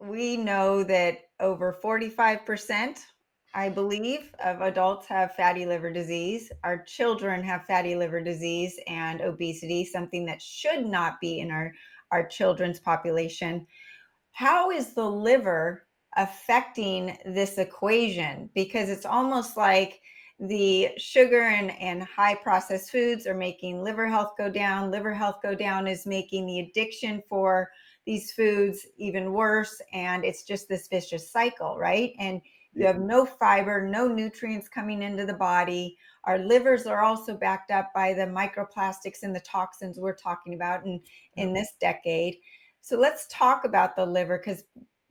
we know that over 45%, I believe, of adults have fatty liver disease. Our children have fatty liver disease and obesity, something that should not be in our children's population. How is the liver affecting this equation? Because it's almost like the sugar and high processed foods are making liver health go down. Liver health go down is making the addiction for these foods even worse. And it's just this vicious cycle, right? And you have no fiber, no nutrients coming into the body. Our livers are also backed up by the microplastics and the toxins we're talking about in this decade. So let's talk about the liver, because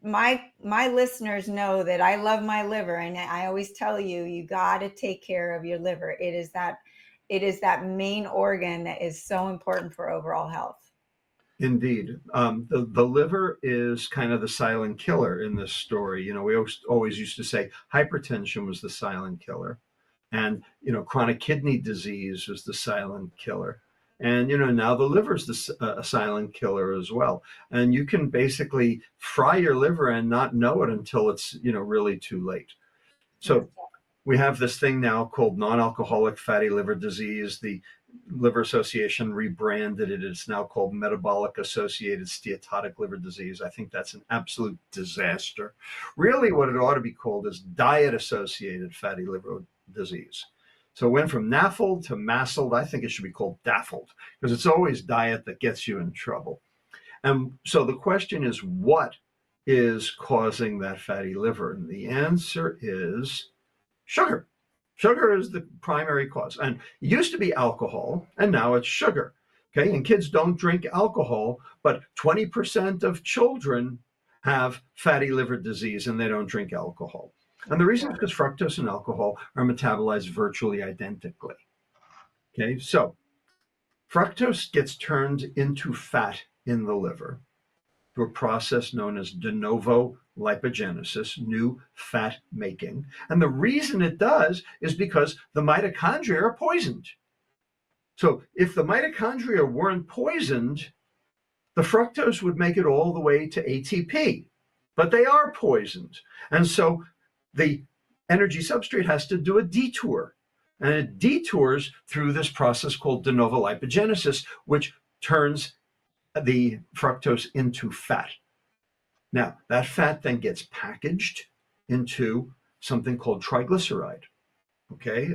my listeners know that I love my liver, and I always tell you, you got to take care of your liver. It is that main organ that is so important for overall health. Indeed. The liver is kind of the silent killer in this story. We always used to say hypertension was the silent killer. And, chronic kidney disease was the silent killer. And, now the liver's a silent killer as well. And you can basically fry your liver and not know it until it's, really too late. So we have this thing now called non-alcoholic fatty liver disease. The Liver Association rebranded it. It's now called metabolic associated steatotic liver disease. I think that's an absolute disaster. Really, what it ought to be called is diet associated fatty liver disease. So it went from NAFLD to MASLD. I think it should be called DAFLD, because it's always diet that gets you in trouble. And so the question is, what is causing that fatty liver? And the answer is sugar. Sugar is the primary cause. And it used to be alcohol, and now it's sugar. Okay, and kids don't drink alcohol, but 20% of children have fatty liver disease and they don't drink alcohol. And the reason is because fructose and alcohol are metabolized virtually identically. Okay, so fructose gets turned into fat in the liver through a process known as de novo lipogenesis, new fat making. And the reason it does is because the mitochondria are poisoned. So if the mitochondria weren't poisoned, the fructose would make it all the way to ATP, but they are poisoned. And so the energy substrate has to do a detour. And it detours through this process called de novo lipogenesis, which turns the fructose into fat. Now, that fat then gets packaged into something called triglyceride. Okay,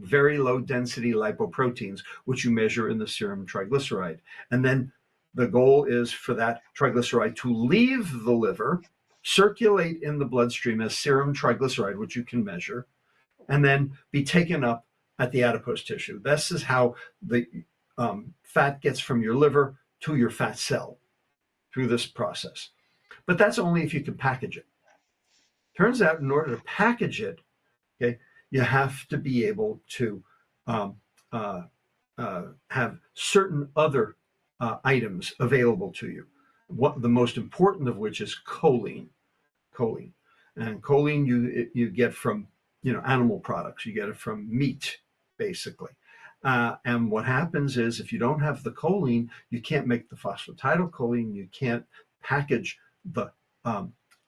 very low density lipoproteins, which you measure in the serum triglyceride. And then the goal is for that triglyceride to leave the liver, circulate in the bloodstream as serum triglyceride, which you can measure, and then be taken up at the adipose tissue. This is how the fat gets from your liver to your fat cell through this process. But that's only if you can package it. Turns out, in order to package it, okay, you have to be able to have certain other items available to you. The most important of which is choline. Choline, and choline you get from animal products. You get it from meat, basically. And what happens is, if you don't have the choline, you can't make the phosphatidylcholine. You can't package the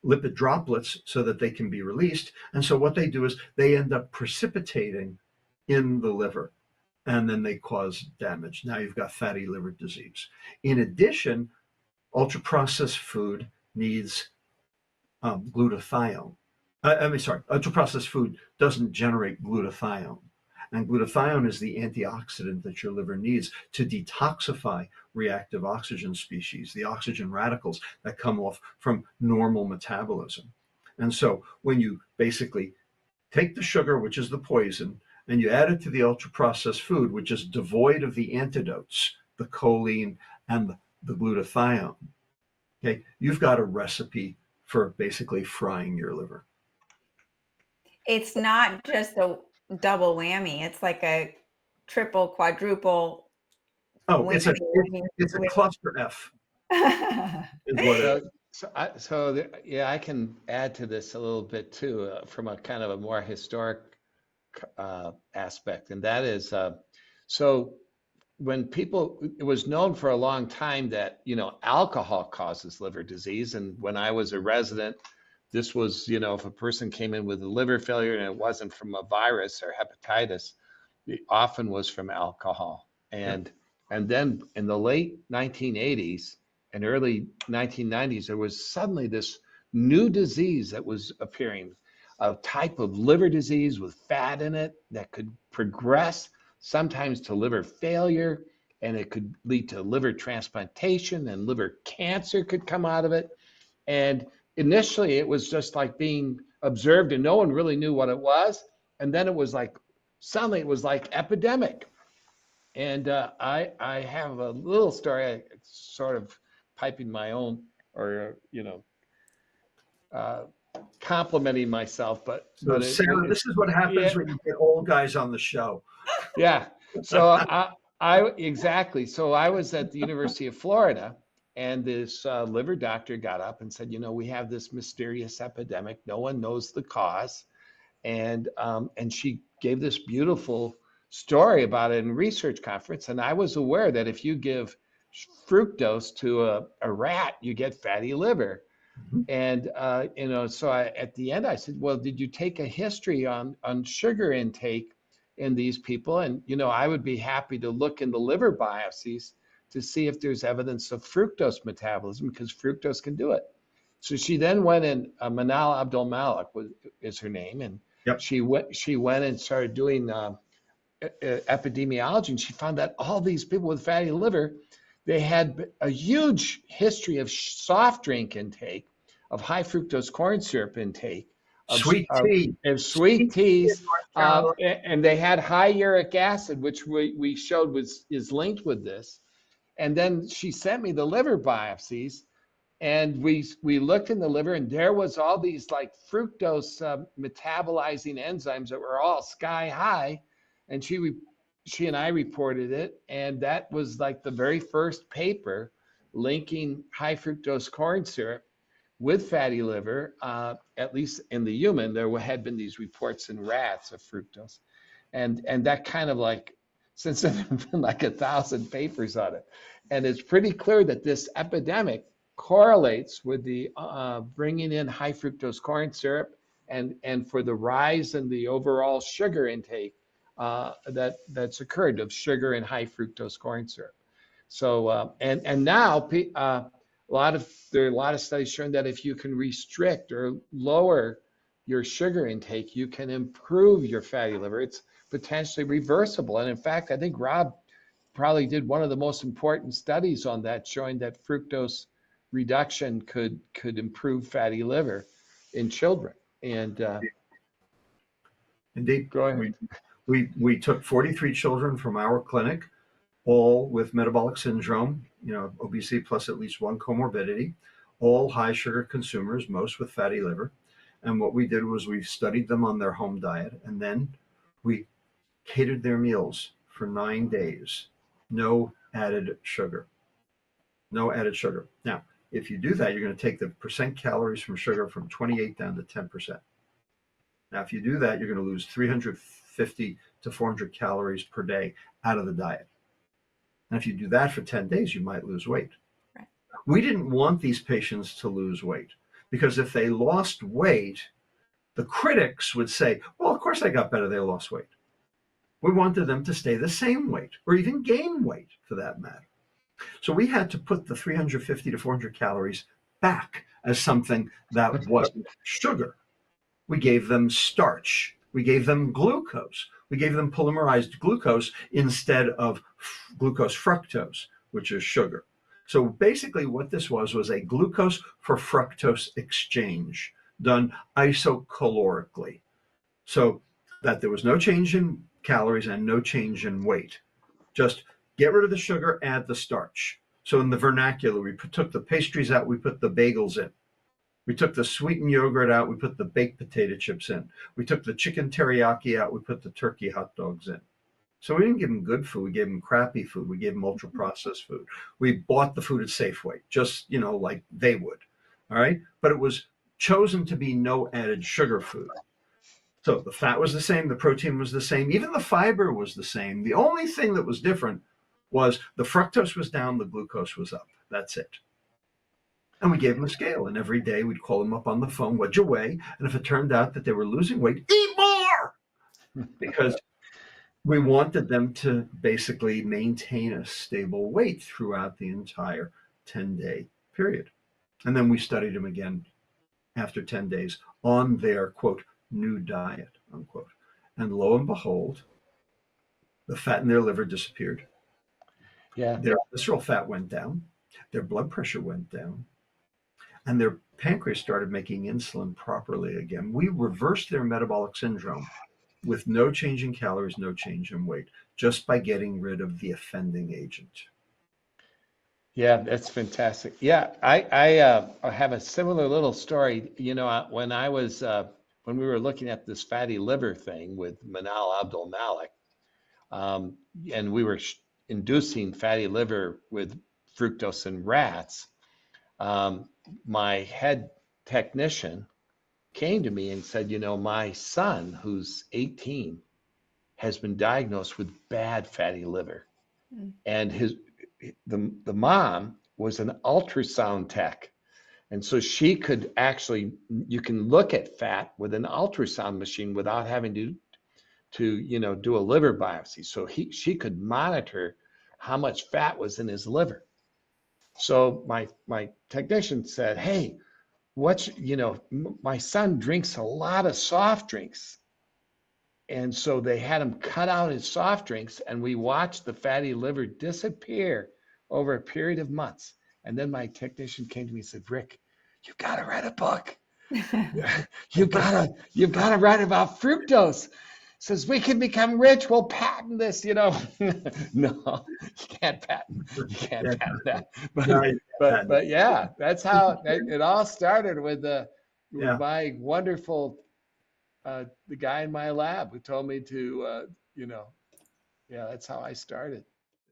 lipid droplets so that they can be released. And so what they do is they end up precipitating in the liver, and then they cause damage. Now you've got fatty liver disease. In addition, ultra-processed food needs glutathione. Ultra-processed food doesn't generate glutathione. And glutathione is the antioxidant that your liver needs to detoxify reactive oxygen species, the oxygen radicals that come off from normal metabolism. And so when you basically take the sugar, which is the poison, and you add it to the ultra-processed food, which is devoid of the antidotes, the choline and the glutathione, okay, you've got a recipe for basically frying your liver. It's not just a double whammy. It's like a triple, quadruple. Oh, it's a cluster F. Is what it is. Yeah, I can add to this a little bit too, from a kind of a more historic aspect, and that is, so when people, it was known for a long time that, alcohol causes liver disease. And when I was a resident, this was, if a person came in with a liver failure and it wasn't from a virus or hepatitis, it often was from alcohol. Yeah. And then in the late 1980s and early 1990s, there was suddenly this new disease that was appearing, a type of liver disease with fat in it that could progress sometimes to liver failure, and it could lead to liver transplantation, and liver cancer could come out of it. And initially it was just like being observed and no one really knew what it was. And then it was like, suddenly it was like epidemic. And I have a little story, sort of piping my own, or complimenting myself, So, Sarah, this is what happens yeah, when you get old guys on the show. yeah. So I exactly. So I was at the University of Florida, and this liver doctor got up and said, we have this mysterious epidemic. No one knows the cause, and she gave this beautiful story about it in a research conference. And I was aware that if you give fructose to a rat, you get fatty liver. Mhm. And so at the end I said, well, did you take a history on sugar intake in these people? And I would be happy to look in the liver biopsies to see if there's evidence of fructose metabolism, because fructose can do it. So she then went in, Manal Abdul Malik is her name, and Yep. she went and started doing epidemiology, and she found that all these people with fatty liver, they had a huge history of soft drink intake, of high fructose corn syrup intake, Sweet tea. of sweet teas, in North Carolina. and they had high uric acid, which we showed is linked with this. And then she sent me the liver biopsies, and we looked in the liver, and there was all these like fructose metabolizing enzymes that were all sky high. And she and I reported it, and that was like the very first paper linking high fructose corn syrup with fatty liver. At least in the human, there had been these reports in rats of fructose, and that kind of like, since then there have been like 1,000 papers on it, and it's pretty clear that this epidemic correlates with the bringing in high fructose corn syrup, and for the rise in the overall sugar intake that's occurred of sugar and high fructose corn syrup. So and now there are a lot of studies showing that if you can restrict or lower your sugar intake, you can improve your fatty liver. It's potentially reversible. And in fact, I think Rob probably did one of the most important studies on that, showing that fructose reduction could improve fatty liver in children. And Indeed. go ahead. We took 43 children from our clinic, all with metabolic syndrome, obesity plus at least one comorbidity, all high sugar consumers, most with fatty liver. And what we did was we studied them on their home diet, and then we catered their meals for 9 days. No added sugar. No added sugar. Now, if you do that, you're going to take the percent calories from sugar from 28 down to 10%. Now, if you do that, you're going to lose 350 to 400 calories per day out of the diet. And if you do that for 10 days, you might lose weight. Right. We didn't want these patients to lose weight, because if they lost weight, the critics would say, well, of course they got better, they lost weight. We wanted them to stay the same weight, or even gain weight for that matter. So we had to put the 350 to 400 calories back as something that wasn't sugar. We gave them starch. We gave them glucose. We gave them polymerized glucose instead of glucose fructose, which is sugar. So basically what this was a glucose for fructose exchange done isocalorically, so that there was no change in calories and no change in weight. Just get rid of the sugar, add the starch. So in the vernacular, we took the pastries out, we put the bagels in. We took the sweetened yogurt out, we put the baked potato chips in. We took the chicken teriyaki out, we put the turkey hot dogs in. So we didn't give them good food, we gave them crappy food, we gave them ultra processed food. We bought the food at Safeway, just, like they would, all right? But it was chosen to be no added sugar food. So the fat was the same, the protein was the same, even the fiber was the same. The only thing that was different was the fructose was down, the glucose was up. That's it. And we gave them a scale, and every day we'd call them up on the phone, what'd you weigh? And if it turned out that they were losing weight, eat more! Because we wanted them to basically maintain a stable weight throughout the entire 10-day period. And then we studied them again after 10 days on their, quote, new diet, unquote. And lo and behold, the fat in their liver disappeared. Yeah. Their visceral fat went down. Their blood pressure went down. And their pancreas started making insulin properly again. We reversed their metabolic syndrome with no change in calories, no change in weight, just by getting rid of the offending agent. Yeah, that's fantastic. Yeah, I have a similar little story. You know, when we were looking at this fatty liver thing with Manal Abdul Malik, and we were inducing fatty liver with fructose in rats, my head technician came to me and said, you know, my son, who's 18, has been diagnosed with bad fatty liver. Mm. And the mom was an ultrasound tech. And so she could actually, you can look at fat with an ultrasound machine without having to you know, do a liver biopsy. So she could monitor how much fat was in his liver. So my technician said, hey, you know, my son drinks a lot of soft drinks. And so they had him cut out his soft drinks, and we watched the fatty liver disappear over a period of months. And then my technician came to me and said, Rick, you gotta write a book. You've gotta write about fructose. Says we can become rich, we'll patent this, you know. No, you can't patent that. But yeah, that's how it all started with my wonderful the guy in my lab who told me to you know, yeah, that's how I started.